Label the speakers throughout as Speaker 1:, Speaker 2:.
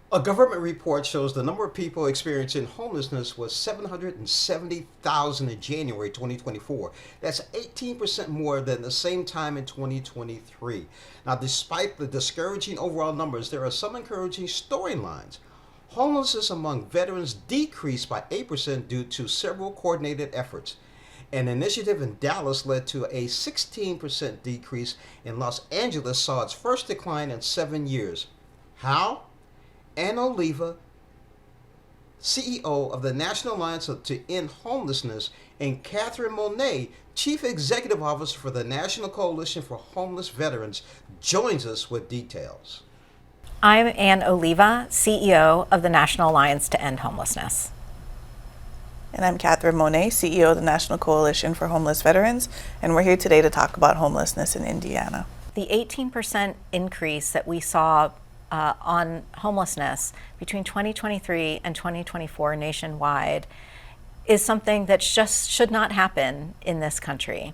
Speaker 1: A government report shows the number of people experiencing homelessness was 770,000 in January 2024. That's 18% more than the same time in 2023. Now, despite the discouraging overall numbers, there are some encouraging storylines. Homelessness among veterans decreased by 8% due to several coordinated efforts. An initiative in Dallas led to a 16% decrease, and Los Angeles saw its first decline in 7 years. How? Anna Oliva, CEO of the National Alliance to End Homelessness, and Catherine Monet, Chief Executive Officer for the National Coalition for Homeless Veterans, joins us with details.
Speaker 2: I'm Ann Oliva, CEO of the National Alliance to End Homelessness.
Speaker 3: And I'm Catherine Monet, CEO of the National Coalition for Homeless Veterans, and we're here today to talk about homelessness in Indiana.
Speaker 2: The 18% increase that we saw on homelessness between 2023 and 2024 nationwide is something that just should not happen in this country.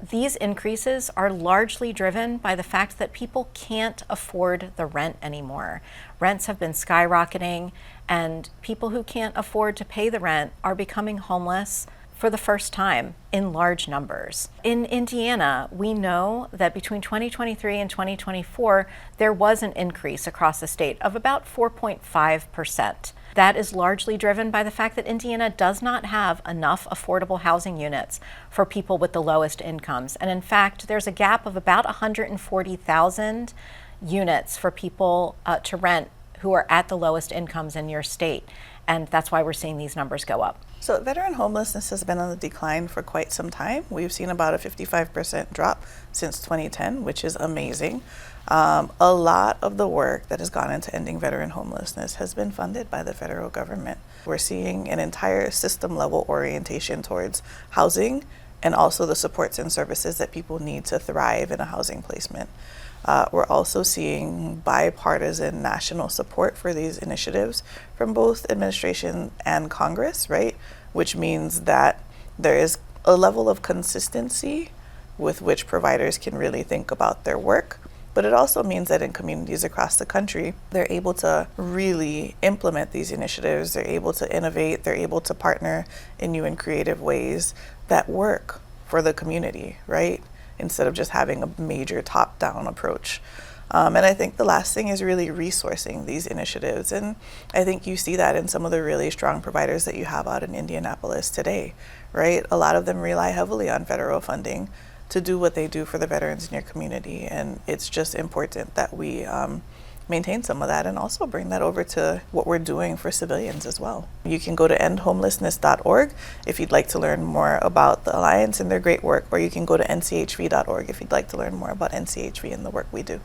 Speaker 2: These increases are largely driven by the fact that people can't afford the rent anymore. Rents have been skyrocketing, and people who can't afford to pay the rent are becoming homeless for the first time in large numbers. In Indiana, we know that between 2023 and 2024, there was an increase across the state of about 4.5%. That is largely driven by the fact that Indiana does not have enough affordable housing units for people with the lowest incomes. And in fact, there's a gap of about 140,000 units for people to rent who are at the lowest incomes in your state. And that's why we're seeing these numbers go up.
Speaker 3: So veteran homelessness has been on the decline for quite some time. We've seen about a 55% drop since 2010, which is amazing. A lot of the work that has gone into ending veteran homelessness has been funded by the federal government. We're seeing an entire system level orientation towards housing and also the supports and services that people need to thrive in a housing placement. We're also seeing bipartisan national support for these initiatives from both administration and Congress, right? Which means that there is a level of consistency with which providers can really think about their work. But it also means that in communities across the country, they're able to really implement these initiatives. They're able to innovate. They're able to partner in new and creative ways that work for the community, right? Instead of just having a major top-down approach. And I think the last thing is really resourcing these initiatives. And I think you see that in some of the really strong providers that you have out in Indianapolis today, right? A lot of them rely heavily on federal funding to do what they do for the veterans in your community. And it's just important that we maintain some of that and also bring that over to what we're doing for civilians as well. You can go to endhomelessness.org if you'd like to learn more about the Alliance and their great work, or you can go to nchv.org if you'd like to learn more about NCHV and the work we do.